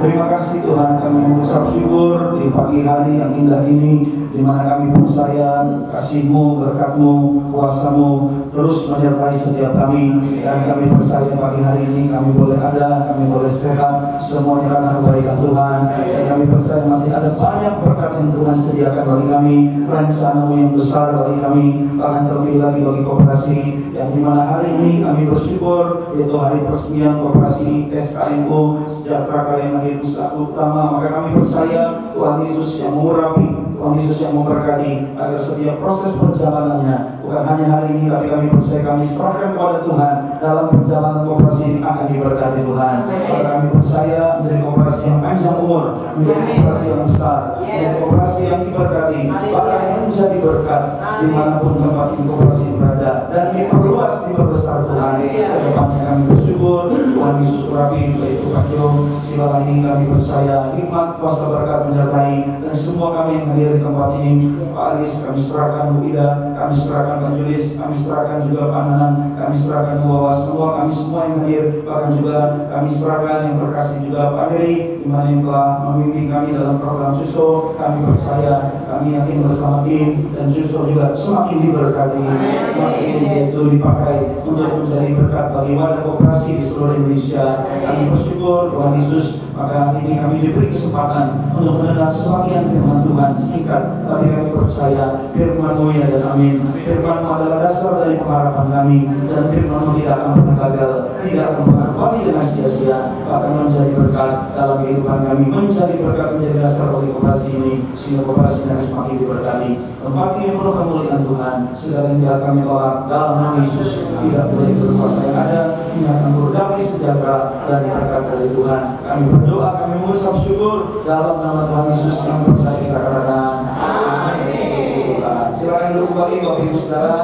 Terima kasih Tuhan, kami mengucap syukur di pagi hari yang indah ini, di mana kami percaya kasih-Mu, berkat-Mu, kuasa-Mu terus menyertai setiap kami. Dan kami percaya pagi hari ini kami boleh ada, kami boleh sehat, semuanya karena kebaikan Tuhan. Dan kami percaya masih ada banyak berkat yang Tuhan sediakan bagi kami, rencana-Mu yang besar bagi kami, bahkan terlebih lagi bagi koperasi, yang dimana hari ini kami bersyukur, yaitu hari peresmian koperasi SKMU Sejahtera Kalian Hadir Satu Utama. Maka kami percaya Tuhan Yesus yang mengurapi, Tuhan Yesus yang memberkati, agar setiap proses perjalanannya, bukan hanya hari ini, tapi kami percaya kami serahkan kepada Tuhan dalam perjalanan koperasi ini akan diberkati Tuhan. Maka kami percaya menjadi koperasi yang panjang umur, menjadi koperasi yang besar, menjadi koperasi yang diberkati, bahkan menjadi berkat dimanapun tempat ini koperasi berada, dan diperluas, diperbesar Tuhan. Kedepannya kami bersyukur Tuhan Yesus urapi, yaitu Pak Jo, silalahi kami percaya hikmat, kuasa, berkat menyertai, dan semua kami yang hadir di tempat ini. Pak Aris kami serahkan, Bu Ida kami serahkan, Pak Julis kami serahkan, juga Pak Nanan kami serahkan, Bu Wawas, kami semua yang hadir, bahkan juga kami serahkan yang terkasih juga Pak Heri, di mana yang telah memimpin kami dalam program Cuso. Kami percaya, kami yakin bersama tim dan Cuso juga semakin diberkati, semakin itu dipakai untuk menjadi berkat bagi wadah koperasi di seluruh Indonesia. Kami bersyukur Tuhan Yesus, maka hari ini kami diberi kesempatan untuk mendengar sebagian firman Tuhan singkat, tapi kami percaya firman-Mu ya dan amin. Firman-Mu adalah dasar dari pengharapan kami, dan firman-Mu tidak akan pernah gagal, tidak akan pernah kembali dengan sia-sia, bahkan menjadi berkat dalam kehidupan kami, menjadi berkat, menjadi dasar bagi koperasi ini, sehingga koperasi ini semakin diberkati. Tempat ini penuh kemuliaan Tuhan, segala yang jahat kami tolak dalam nama Yesus. Tidak boleh berkuasa yang ada, ini akan berdamai sejahtera dan berkat dari Tuhan. Kami berdoa, kami mengucap syukur dalam nama Tuhan Yesus yang percaya kita katakan amin. Silakan duduk kembali Bapak Ibu Saudara.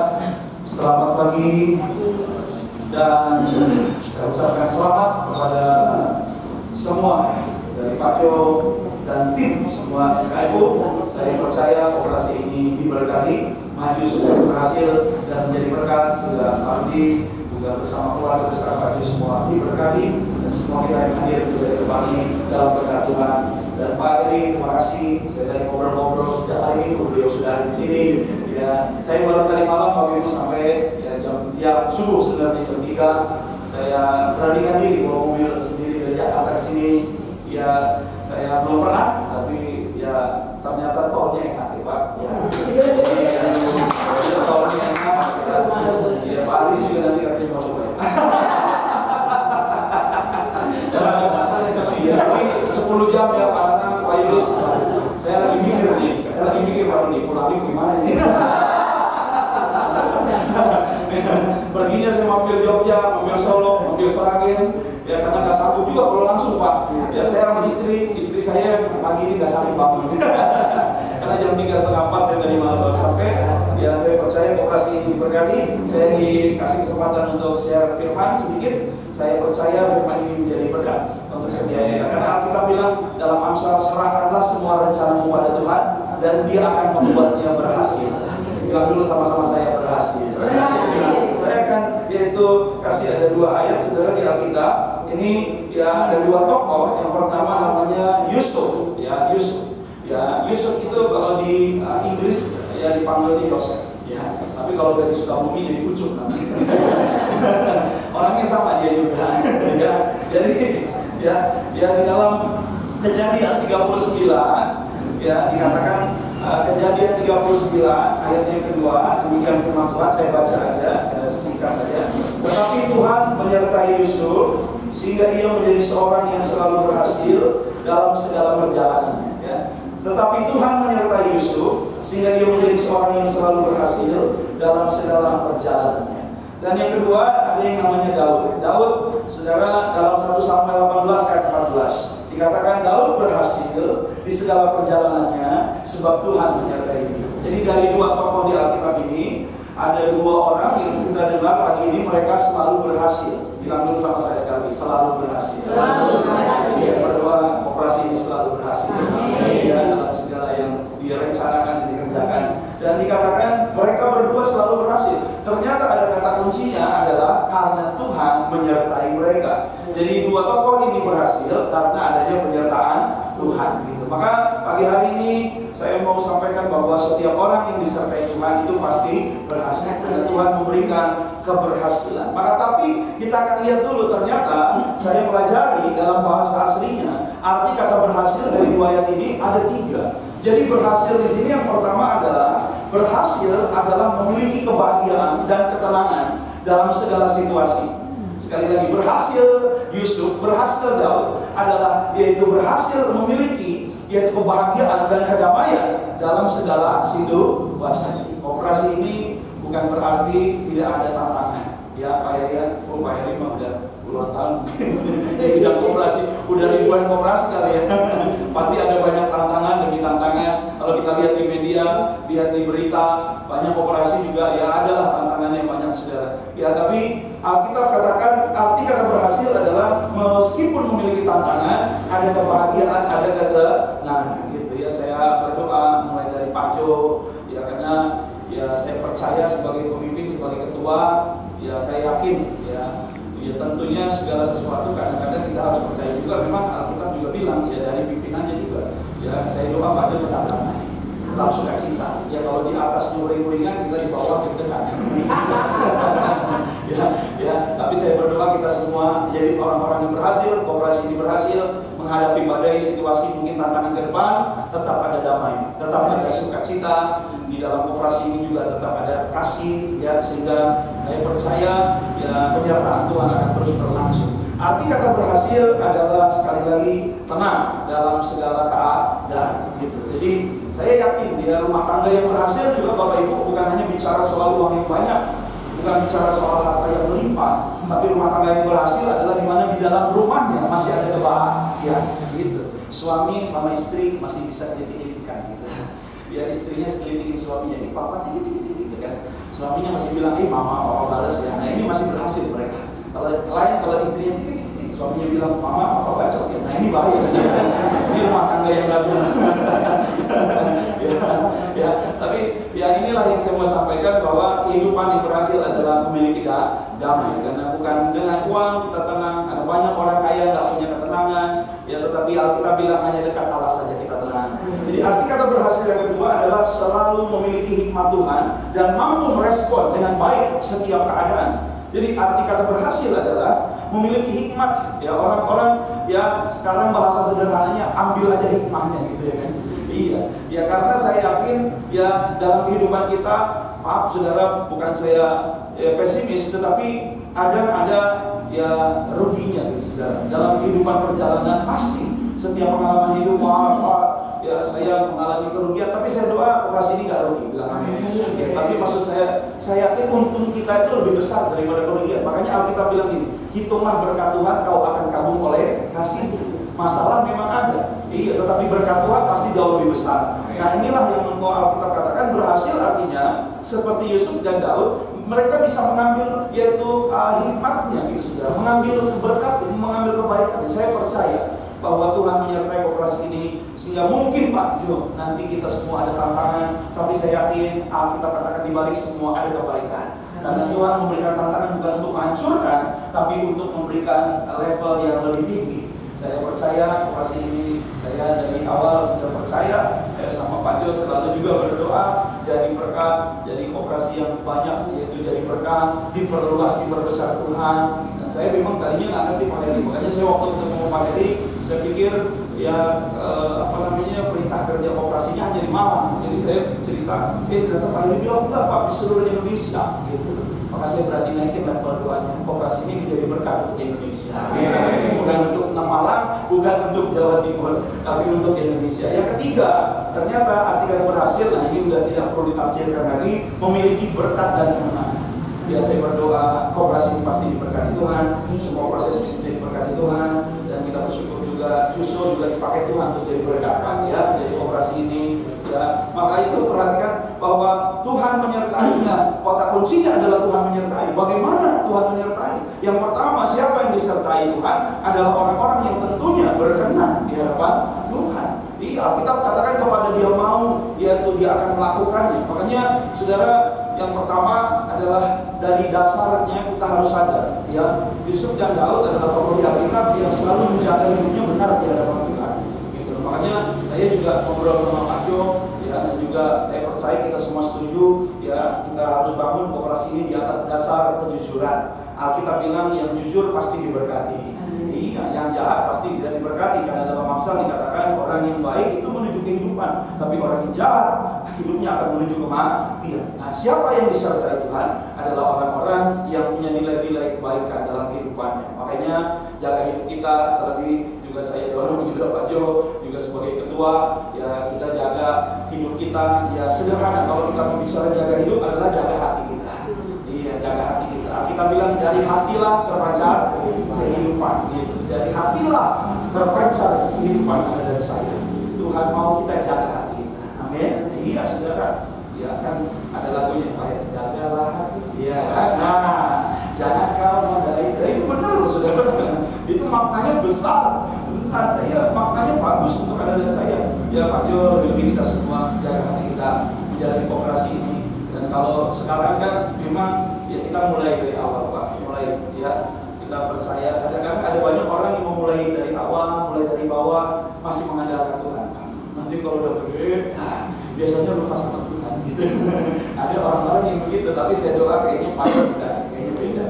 Selamat pagi, dan saya ucapkan selamat kepada semua dari Pak Jo dan tim semua SKMU. Saya percaya operasi ini diberkati, maju, sukses, berhasil, dan menjadi berkat. Juga Ardi, juga bersama keluarga besar Pak Jo semua diberkati, dan semua kita yang hadir dari depan ini dalam berkat Tuhan. Dan Pak Heri, terima kasih. Saya tadi ngobrol-ngobrol sejak hari Minggu, beliau sudah ada di sini. Ya, saya baru tadi malam Bapak Ibu sampai jam subuh, sebenarnya jam 3. Saya beranikan diri bawa mobil sendiri dari Jakarta ke sini. Ya, saya belum pernah, tapi ya ternyata tolnya enak ya Pak. Ya, tolnya enak. Ya, Pak Aris juga nanti katanya mau coba. Ya, tapi 10 jam ya Pak Nana, Pak Yulis. Saya lagi mikir nih, kalau nih pulangnya gimana nih? Perginya saya mampir Jogja, mampir Solo, mampir Sragen. Ya karena nggak sanggup juga kalau langsung Pak. Ya saya sama istri saya pagi ini nggak sanggup bangun. Karena jam 3:30 saya dari malam baru sampai. Ya saya percaya operasi ini diberkati. Saya dikasih kesempatan untuk share firman sedikit. Saya percaya firman ini menjadi berkat untuk setiap kita. Karena Alkitab bilang dalam Amsal, serahkanlah semua rencanamu pada Tuhan, dan Dia akan membuatnya berhasil. Bilang dulu sama-sama, saya berhasil. Saya akan yaitu kasih ada 2 ayat saudara di Alkitab. Ini ya ada 2 tokoh. Yang pertama namanya Yusuf. Ya Yusuf. Ya Yusuf itu kalau di Inggris ya dipanggilnya Yosef. Ya, tapi kalau dari Sukabumi jadi Ucup namanya. Orangnya sama dia juga. Ya, jadi ya di dalam Kejadian 39 ya dikatakan Kejadian 39 ayatnya yang kedua, demikian firman Tuhan. Saya baca aja singkat aja. Tetapi Tuhan menyertai Yusuf sehingga ia menjadi seorang yang selalu berhasil dalam segala perjalanannya. Ya. Tetapi Tuhan menyertai Yusuf sehingga dia menjadi seorang yang selalu berhasil dalam segala perjalanannya. Dan yang kedua ada yang namanya Daud. Daud, saudara, dalam 1 Samuel 18 ayat 14 dikatakan Daud berhasil di segala perjalanannya sebab Tuhan menyertai dia. Jadi dari 2 tokoh di Alkitab ini ada 2 orang yang kita dengar pagi ini mereka selalu berhasil. Bilang dulu sama saya sekali, selalu berhasil. Selalu berhasil. Saya berdoa operasi ini selalu berhasil. Ya, dalam segala yang direncanakan, dikerjakan. Dan dikatakan mereka berdua selalu berhasil. Ternyata ada kata kuncinya adalah karena Tuhan menyertai mereka. Jadi 2 tokoh ini berhasil karena adanya penyertaan Tuhan gitu. Maka pagi hari ini saya mau sampaikan bahwa setiap orang yang disertai Tuhan itu pasti berhasil, dan Tuhan memberikan keberhasilan. Maka tapi kita akan lihat dulu, ternyata saya pelajari dalam bahasa aslinya arti kata berhasil dari dua ayat ini ada 3. Jadi berhasil di sini yang pertama adalah berhasil adalah memiliki kebahagiaan dan ketenangan dalam segala situasi. Sekali lagi, berhasil Yusuf, berhasil Daud adalah yaitu berhasil memiliki yaitu kebahagiaan dan kedamaian dalam segala situasi. Operasi ini bukan berarti tidak ada tantangan. Ya, Pak Heri, Pak Heri mah udah puluhan tahun di bidang operasi, udah ribuan operasi kali ya. Pasti ada banyak tantangan demi tantangan. Kalau kita lihat di media, lihat di berita, banyak operasi juga ya adalah tantangannya banyak, saudara. Ya, tapi Alkitab katakan arti kata berhasil adalah meskipun memiliki tantangan, ada kebahagiaan, ada ketenangan gitu ya. Saya berdoa mulai dari Pak Jo, ya karena ya saya percaya sebagai pemimpin, sebagai ketua, ya saya yakin ya tentunya segala sesuatu kadang-kadang kita harus percaya juga. Memang Alkitab juga bilang ya dari pimpinannya juga. Ya saya doa pada tetap damai, tetap sukacita. Ya kalau di atas uring-uringan, kita di bawah deg-degan. ya, tapi saya berdoa kita semua jadi orang-orang yang berhasil, kooperasi ini berhasil menghadapi badai situasi mungkin tantangan ke depan, tetap ada damai, tetap ada sukacita di dalam kooperasi ini juga tetap ada kasih ya, sehingga saya percaya ya penyertaan Tuhan akan terus berlangsung. Arti kata berhasil adalah sekali lagi tenang dalam segala keadaan gitu. Jadi saya yakin dia rumah tangga yang berhasil juga Bapak Ibu bukan hanya bicara soal uang yang banyak, bukan bicara soal harta yang melimpah, tapi rumah tangga yang berhasil adalah di mana di dalam rumahnya masih ada kebahagiaan gitu. Suami sama istri masih bisa titik-titikan gitu. Ya istrinya selitikin suaminya, ini papa dikit-dikit gitu kan. Suaminya masih bilang, mama papa balas ya. Nah ini masih berhasil mereka. Kalau lain, kalau istrinya dikit-dikit, suaminya bilang, mama papa bacok ya. Nah ini bahaya sebenarnya. Ini rumah tangga yang gagal. ya, tapi ya inilah yang saya mau sampaikan, bahwa kehidupan yang berhasil adalah memiliki damai. Karena bukan dengan uang kita tenang. Karena banyak orang kaya nggak punya ketenangan. Ya, tetapi Alkitab bilang hanya dekat Allah saja kita tenang. Jadi arti kata berhasil yang kedua adalah selalu memiliki hikmat Tuhan dan mampu merespon dengan baik setiap keadaan. Jadi arti kata berhasil adalah memiliki hikmat. Ya orang-orang ya sekarang bahasa sederhananya ambil aja hikmahnya gitu ya kan. Iya, ya karena saya yakin ya dalam kehidupan kita, maaf saudara, bukan saya pesimis, tetapi ada ya ruginya gitu saudara. Dalam kehidupan perjalanan pasti setiap pengalaman hidup, ya saya mengalami kerugian, tapi saya doa operasi ini nggak rugi, bilang amin. Ya, tapi maksud saya yakin untung kita itu lebih besar daripada kerugian. Makanya Alkitab bilang gini, hitunglah berkat Tuhan, kau akan kagum oleh kasih. Masalah memang ada, iya, tetapi berkat Tuhan pasti jauh lebih besar. Nah inilah yang Alkitab katakan berhasil, artinya seperti Yusuf dan Daud, mereka bisa mengambil yaitu hikmatnya gitu saudara, mengambil berkat, mengambil kebaikan. Saya percaya bahwa Tuhan menyertai operasi ini, sehingga mungkin Pak Jo nanti kita semua ada tantangan, tapi saya yakin Alkitab katakan di balik semua ada kebaikan. Karena Tuhan memberikan tantangan bukan untuk menghancurkan, tapi untuk memberikan level yang lebih tinggi. Saya percaya operasi ini, saya dari awal sudah percaya, saya sama Pak Jo selalu juga berdoa jadi berkat, jadi operasi yang banyak, yaitu jadi berkat, diperluas, diperbesar Tuhan. Dan saya memang tadinya nggak ngerti Pak Heri, makanya saya waktu ketemu Pak Heri, saya pikir ya perintah kerja operasinya hanya di Malang. Jadi saya cerita, ternyata Pak Heri bilang enggak Pak, di seluruh Indonesia gitu. Maka saya berani naikin level doanya. Operasi ini menjadi berkat untuk Indonesia. Bukan untuk Malang, bukan untuk Jawa Timur, tapi untuk Indonesia. Yang ketiga, ternyata arti kata berhasil, nah ini udah tidak perlu ditafsirkan lagi, memiliki berkat dan kemenangan. Ya saya berdoa, operasi ini pasti diberkati Tuhan, semua proses bisa diberkati Tuhan, dan kita bersyukur juga, justru juga dipakai Tuhan untuk jadi berkat ya, jadi operasi ini. Ya, maka itu perhatikan bahwa Tuhan menyertainya. Kata kuncinya adalah Tuhan menyertai. Bagaimana Tuhan menyertai? Yang pertama, siapa yang disertai Tuhan adalah orang-orang yang tentunya berkenan di hadapan Tuhan. Alkitab katakan kepada dia mau, yaitu dia akan melakukannya. Makanya, saudara, yang pertama adalah dari dasarnya kita harus sadar. Ya, Yusuf dan Daud adalah tokoh di Alkitab yang selalu menjaga hidupnya benar di hadapan Tuhan. Gitu. Makanya juga ngobrol sama Pak Jo, ya, dan juga saya percaya kita semua setuju, ya, kita harus bangun koperasi ini di atas dasar kejujuran. Alkitab bilang yang jujur pasti diberkati. Iya, yang jahat pasti tidak diberkati, karena dalam Amsal dikatakan orang yang baik itu menuju kehidupan, tapi orang yang jahat hidupnya akan menuju kematian. Nah, siapa yang disertai Tuhan adalah orang-orang yang punya nilai-nilai kebaikan dalam kehidupannya. Makanya jaga hidup kita, terlebih juga saya dorong juga Pak Jo juga sebagai ketua, ya, kita jaga hidup kita. Ya, sederhana kalau kita berbicara jaga hidup adalah jaga hati kita. Iya, jaga hati kita. Kita bilang dari hatilah terpancar kehidupan. Gitu. Dari hatilah terpancar kehidupan ada dari saya. Tuhan mau kita jaga hati kita. Amin. Iya, saudara. Ya, kan ada lagunya, jagalah hati. Iya, nah, jangan kau modai. Itu benar loh, saudara. Itu maknanya besar. Benar, ya, maknanya bagus untuk ada dan saya. Ya, Pak Jo, lebih kita semua jaga hati kita menjalani koperasi ini. Dan kalau sekarang kan memang ya kita mulai dari awal, Pak. Mulai, ya, kita percaya. Kadang-kadang ada banyak orang yang memulai dari awal, mulai dari bawah, masih mengandalkan Tuhan. Nanti kalau udah gede, nah, biasanya lupa sama Tuhan gitu. Ada orang-orang yang begitu, tapi saya doa kayaknya pasti enggak, kayaknya beda.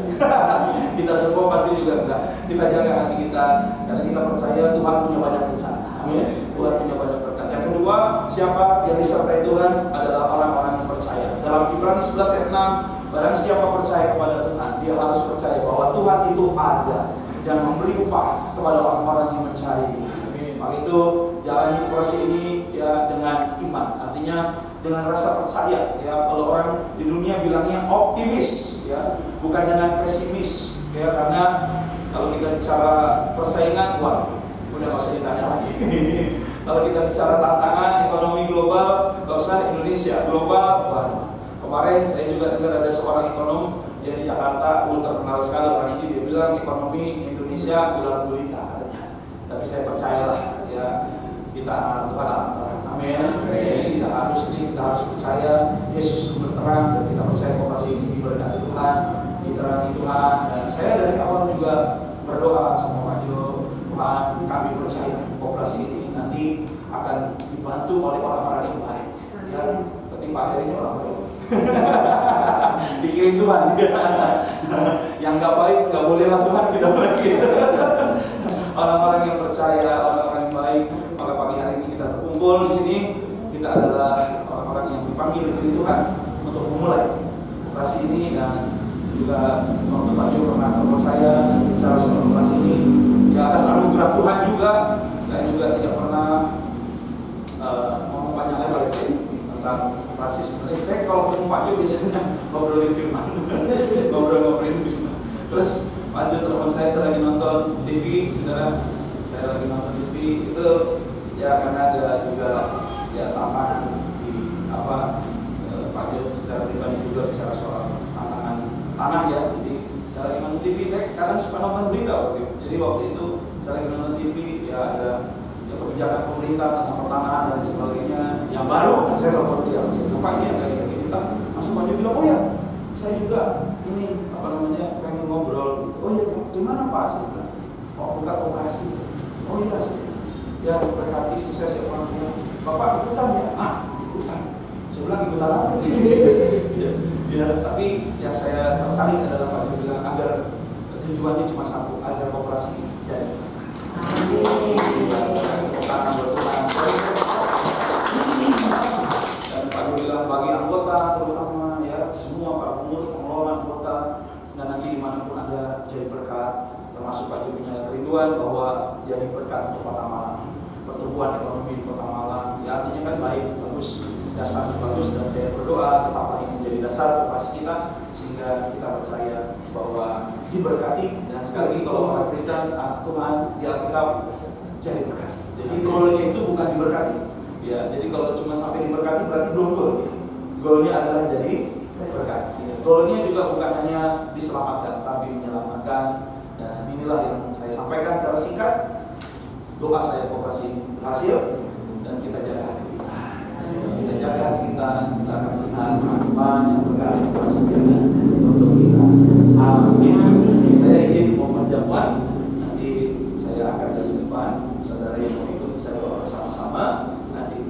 Kita semua pasti juga enggak. Kita jaga hati kita, karena kita percaya Tuhan punya banyak rencana. Amin. Tuhan punya banyak berkat. Yang kedua, siapa yang disertai Tuhan adalah orang-orang yang percaya. Dalam Ibrani 11 ayat 6, barang siapa percaya kepada Tuhan, dia harus percaya bahwa Tuhan itu ada dan memberi upah kepada orang-orang yang mencari Dia. Maka itu jalani koperasi ini ya dengan iman, artinya dengan rasa percaya. Ya, kalau orang di dunia bilangnya optimis, ya, bukan dengan pesimis. Ya, karena kalau kita bicara persaingan, wah, udah nggak usah ditanya lagi. Kalau kita bicara tantangan ekonomi global, nggak usah Indonesia, global, waduh. Kemarin saya juga dengar ada seorang ekonom yang di Jakarta, terkenal sekali orang ini, dia bilang ekonomi Indonesia gelar gulita katanya. Tapi saya percayalah, ya, kita Tuhan anak. Amin. Kita harus percaya Yesus berterang, dan kita percaya koperasi ini diberkati Tuhan, diterangi Tuhan. Dan saya dari awal juga berdoa sama Pak Jo, Tuhan, kami percaya koperasi ini nanti akan dibantu oleh orang-orang yang baik. Ya, seperti Pak Heri ini orang baik. Dikirim Tuhan. Yang nggak baik nggak bolehlah Tuhan kita bagi. Orang-orang yang percaya, orang-orang yang baik. Maka pagi hari ini kita berkumpul di sini. Kita adalah orang-orang yang dipanggil oleh Tuhan untuk memulai operasi ini. Dan juga waktu Pak Jo pernah telepon saya dan bicara soal operasi ini, ya, atas anugerah Tuhan juga. Saya juga tidak pernah ngomong panjang lebar tentang operasi. Sebenarnya saya kalau ketemu Pak Jo biasanya ngobrolin firman, ngobrolin firman. Terus Pak Jo telepon saya lagi nonton TV, saudara. Saya lagi nonton TV itu, ya, karena ada juga ya tantangan di apa, Pak Jo secara pribadi juga bicara soal tantangan tanah, ya. Jadi saya lagi nonton TV, saya kadang suka nonton berita waktu itu. Jadi waktu itu saya lagi nonton TV, ya, ada ya, kebijakan pemerintah tentang pertanahan dan sebagainya yang baru. Dan saya telepon dia, Pak, ini ada yang kita langsung Pak Jo bilang, oh ya, saya juga ini apa namanya pengen ngobrol. Oh iya, gimana Pak? Saya bilang, mau buka operasi. Oh iya, ya, berkati sukses ya Pak. Ya, Bapak ikutan ya? Ah, ikutan. Saya bilang ikutan apa? Ya, tapi yang saya tertarik adalah Pak Jo bilang agar tujuannya cuma satu, agar operasi ini jadi. Dan Pak Jo bilang bagi anggota terutama, ya, semua para pengurus, pengelola, anggota, dan nanti dimanapun Anda jadi berkat, termasuk Pak Jo punya kerinduan bahwa jadi berkat untuk Kota Malang, pertumbuhan ekonomi di Kota Malang. Ya, artinya kan baik, bagus, dasarnya bagus, dan saya berdoa tetaplah ini menjadi dasar operasi kita sehingga kita percaya bahwa diberkati. Dan sekali lagi kalau orang Kristen, Tuhan di Alkitab jadi berkat. Jadi goalnya itu bukan diberkati. Ya, jadi kalau cuma sampai diberkati berarti belum goal. Ya. Goalnya adalah jadi berkat. Ya, goalnya juga bukan hanya diselamatkan, tapi menyelamatkan. Dan inilah yang saya sampaikan secara singkat. Doa saya koperasi ini berhasil dan kita jaga hati kita. Kita jaga hati kita akan melihat Tuhan yang berkali bersediakan untuk kita. Amin. Saya izin mau perjamuan. Nanti saya akan dari depan. Saudara yang mau ikut bisa doa bersama-sama. Nanti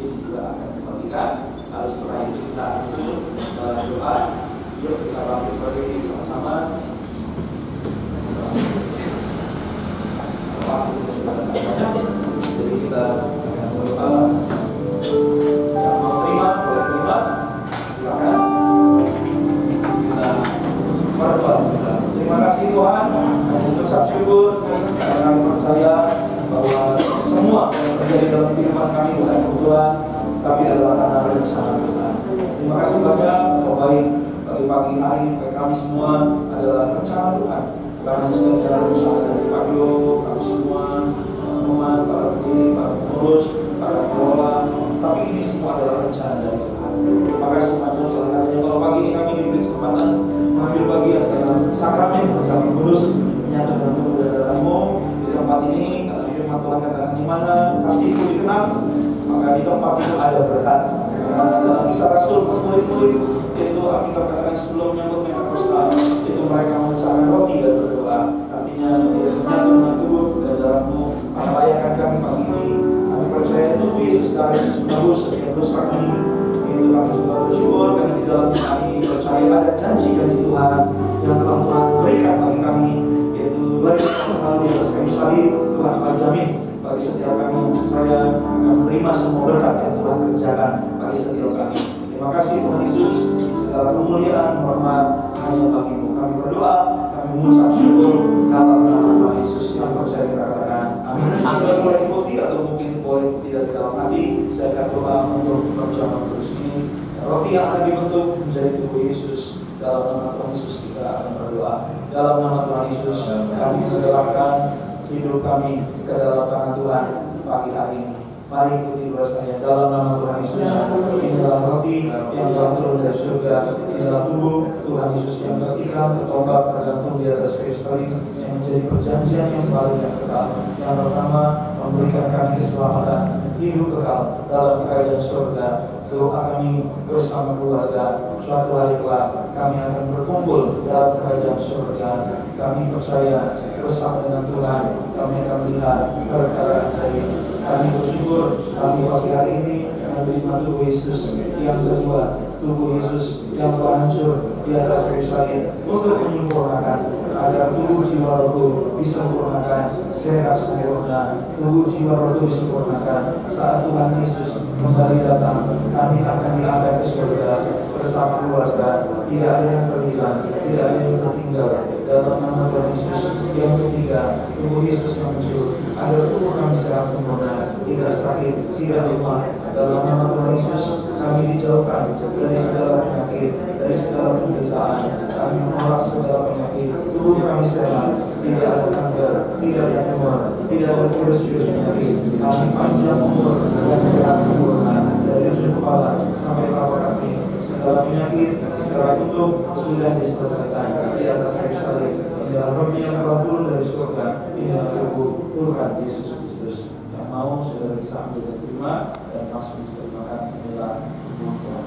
terjadi dalam kehidupan kami bukan kebetulan, tapi adalah karena rencana Tuhan. Terima kasih banyak, Bapak baik bagi pagi hari ini bagi kami semua adalah rencana Tuhan. Karena segala rencana dari Pak Jo, kami semua, teman-teman, para pendiri, para pengurus, para pengelola, tapi ini semua adalah rencana dari Tuhan. Terima kasih banyak karena kalau pagi ini kami diberi kesempatan mengambil bagian dalam sakramen bersama kudus menyatu dengan tubuh dan darah-Mu di tempat ini. Karena firman Tuhan katakan di mana kasih-Mu dikenal, maka di tempat itu ada berkat. Dalam Kisah Rasul murid-murid itu Alkitab katakan sebelum menyambut Pentakosta itu mereka memecahkan roti dan berdoa. Artinya dia menyatu dengan tubuh dan darah-Mu. Maka layakkan kami pagi ini. Kami percaya tubuh Yesus darah Yesus menebus setiap dosa kami. Itu kami juga bersyukur karena di dalam kami percaya ada janji-janji Tuhan yang telah Tuhan berikan bagi kami, yaitu 2000 tahun lalu di atas kayu salib Tuhan telah jamin bagi setiap kami yang percaya akan menerima semua berkat yang Tuhan kerjakan bagi setiap kami. Terima kasih Tuhan Yesus, segala kemuliaan, hormat hanya bagi-Mu. Kami berdoa, kami mengucap syukur dalam nama Tuhan Yesus yang percaya kita katakan amin. Anda boleh ikuti atau mungkin boleh tidak di dalam hati. Saya akan doa untuk perjamuan terus ini. Roti yang akan dibentuk menjadi tubuh Yesus. Dalam nama Tuhan Yesus kita akan berdoa. Dalam nama Tuhan Yesus kami menyerahkan hidup kami ke dalam tangan Tuhan pagi hari ini. Mari ikuti doa saya. Dalam nama Tuhan Yesus, inilah roti yang telah turun dari surga. Inilah tubuh Tuhan Yesus yang bertikam, bertobat, tergantung di atas kayu salib, yang menjadi perjanjian yang baru dan kekal. Yang pertama, memberikan kami keselamatan, hidup kekal dalam kerajaan surga. Doa kami bersama keluarga, suatu hari kelak kami akan berkumpul dalam kerajaan surga. Kami percaya bersama dengan Tuhan kami akan melihat perkara ajaib. Kami bersyukur kami pagi hari ini menerima tubuh Yesus yang kedua, tubuh Yesus yang telah hancur di atas kayu salib untuk menyempurnakan agar tubuh jiwa rohku disempurnakan sehat sempurna. Tubuh jiwa rohku disempurnakan saat Tuhan Yesus kembali datang. Kami akan diangkat ke surga bersama keluarga. Tidak ada yang terhilang, tidak ada yang tertinggal. Dalam nama Tuhan Yesus. Yang ketiga, tubuh Yesus yang muncul agar tubuh kami sehat sempurna, tidak sakit, tidak lemah. Dalam nama Tuhan Yesus kami dijauhkan dari segala penyakit, dari segala penderitaan. Kami menolak segala penyakit. Tubuh kami sehat, tidak ada kanker, tidak ada tumor, tidak ada virus-virus penyakit. Kami panjang umur dan sehat sempurna dari ujung kepala sampai bawah kaki. Segala penyakit, segala kutuk sudah diselesaikan di atas kayu salib. Inilah roti yang telah turun dari surga. Inilah tubuh Tuhan Yesus Kristus. Yang mau saudara bisa ambil dan terima dan langsung bisa dimakan. Inilah tubuh Tuhan.